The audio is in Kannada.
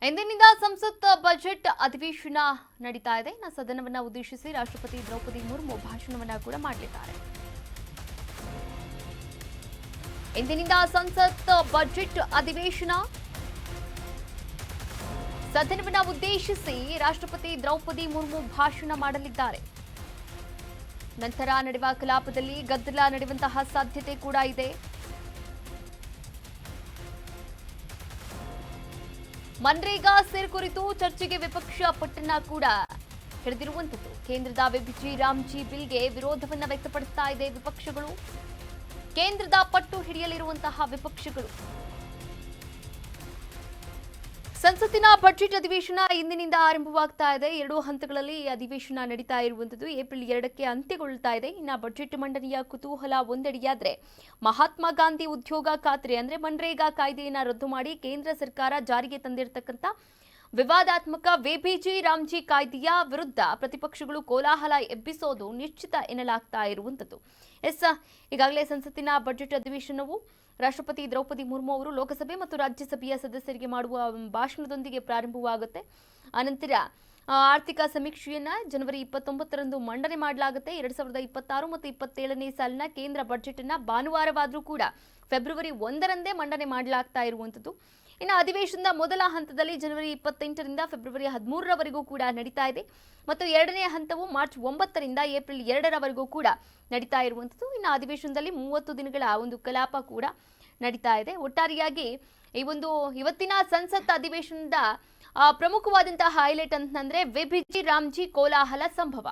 ಇಂದಿನಿಂದ ಸಂಸತ್ ಬಜೆಟ್ ಅಧಿವೇಶನ ನಡೀತಾ ಇದೆ. ಸದನವನ್ನ ಉದ್ದೇಶಿಸಿ ರಾಷ್ಟ್ರಪತಿ ದ್ರೌಪದಿ ಮುರ್ಮು ಭಾಷಣವನ್ನ ಕೂಡ ಮಾಡಲಿದ್ದಾರೆ. ಇಂದಿನಿಂದ ಸಂಸತ್ ಬಜೆಟ್ ಅಧಿವೇಶನ ಸದನವನ್ನ ಉದ್ದೇಶಿಸಿ ರಾಷ್ಟ್ರಪತಿ ದ್ರೌಪದಿ ಮುರ್ಮು ಭಾಷಣ ಮಾಡಲಿದ್ದಾರೆ. ನಂತರ ನಡೆಯುವ ಕಲಾಪದಲ್ಲಿ ಗದ್ದಲ ನಡೆಯುವಂತಹ ಸಾಧ್ಯತೆ ಕೂಡ ಇದೆ. ಮನ್ರೇಗಾ ಸೇರ್ ಕುರಿತು ಚರ್ಚೆಗೆ ವಿಪಕ್ಷ ಪಟ್ಟಣ ಕೂಡ ಹಿಡಿದಿರುವಂತದ್ದು. ಕೇಂದ್ರದ ವಿಬಿಜಿ ರಾಮ್ಜಿ ಬಿಲ್ಗೆ ವಿರೋಧವನ್ನ ವ್ಯಕ್ತಪಡಿಸ್ತಾ ಇದೆ ವಿಪಕ್ಷಗಳು. ಕೇಂದ್ರದ ಪಟ್ಟು ಹಿಡಿಯಲಿರುವಂತಹ ವಿಪಕ್ಷಗಳು. ಸಂಸತ್ತಿನ ಬಜೆಟ್ ಅಧಿವೇಶನ ಇಂದಿನಿಂದ ಆರಂಭವಾಗ್ತಾ ಇದೆ. 2 ಹಂತಗಳಲ್ಲಿ ಈ ಅಧಿವೇಶನ ನಡೀತಾ ಇರುವಂತದ್ದು. ಏಪ್ರಿಲ್ 2ಕ್ಕೆ ಅಂತ್ಯಗೊಳ್ಳುತ್ತಾ ಇದೆ. ಇನ್ನು ಬಜೆಟ್ ಮಂಡನೆಯ ಕುತೂಹಲ ಒಂದೆಡೆಯಾದ್ರೆ, ಮಹಾತ್ಮ ಗಾಂಧಿ ಉದ್ಯೋಗ ಖಾತ್ರಿ ಅಂದ್ರೆ ಮನ್ರೇಗಾ ಕಾಯ್ದೆಯನ್ನ ರದ್ದು ಮಾಡಿ ಕೇಂದ್ರ ಸರ್ಕಾರ ಜಾರಿಗೆ ತಂದಿರತಕ್ಕಂತ ವಿವಾದಾತ್ಮಕ ವಿಬಿಜಿ ರಾಮ್ಜಿ ಕಾಯ್ದೆಯ ವಿರುದ್ಧ ಪ್ರತಿಪಕ್ಷಗಳು ಕೋಲಾಹಲ ಎಬ್ಬಿಸೋದು ನಿಶ್ಚಿತ ಎನ್ನಲಾಗ್ತಾ ಇರುವಂತದ್ದು. ಈಗಾಗಲೇ ಸಂಸತ್ತಿನ ಬಜೆಟ್ ಅಧಿವೇಶನವು ರಾಷ್ಟ್ರಪತಿ ದ್ರೌಪದಿ ಮುರ್ಮು ಅವರು ಲೋಕಸಭೆ ಮತ್ತು ರಾಜ್ಯಸಭೆಯ ಸದಸ್ಯರಿಗೆ ಮಾಡುವ ಭಾಷಣದೊಂದಿಗೆ ಪ್ರಾರಂಭವಾಗುತ್ತೆ. ಅನಂತರ ಆರ್ಥಿಕ ಸಮೀಕ್ಷೆಯನ್ನ ಜನವರಿ 29ರಂದು ಮಂಡನೆ ಮಾಡಲಾಗುತ್ತೆ. 2026 ಮತ್ತು 27ನೇ ಸಾಲಿನ ಕೇಂದ್ರ ಬಜೆಟ್ ಅನ್ನ ಭಾನುವಾರವಾದರೂ ಕೂಡ ಫೆಬ್ರವರಿ 1ರಂದೇ ಮಂಡನೆ ಮಾಡಲಾಗ್ತಾ ಇರುವಂತದ್ದು. ಇನ್ನು ಅಧಿವೇಶನದ ಮೊದಲ ಹಂತದಲ್ಲಿ ಜನವರಿ 28ರಿಂದ ಫೆಬ್ರವರಿ 13ರವರೆಗೂ ಕೂಡ ನಡೀತಾ ಇದೆ ಮತ್ತು ಎರಡನೇ ಹಂತವು ಮಾರ್ಚ್ 9ರಿಂದ ಏಪ್ರಿಲ್ 2ರವರೆಗೂ ಕೂಡ ನಡೀತಾ ಇರುವಂತದ್ದು. ಇನ್ನು ಅಧಿವೇಶನದಲ್ಲಿ 30 ದಿನಗಳ ಒಂದು ಕಲಾಪ ಕೂಡ ನಡೀತಾ ಇದೆ. ಒಟ್ಟಾರೆಯಾಗಿ ಇವತ್ತಿನ ಸಂಸತ್ ಅಧಿವೇಶನದ ಪ್ರಮುಖವಾದಂತಹ ಹೈಲೈಟ್ ಅಂತಂದ್ರೆ ವಿಬಿಜಿ ರಾಮ್ಜಿ ಕೋಲಾಹಲ ಸಂಭವ.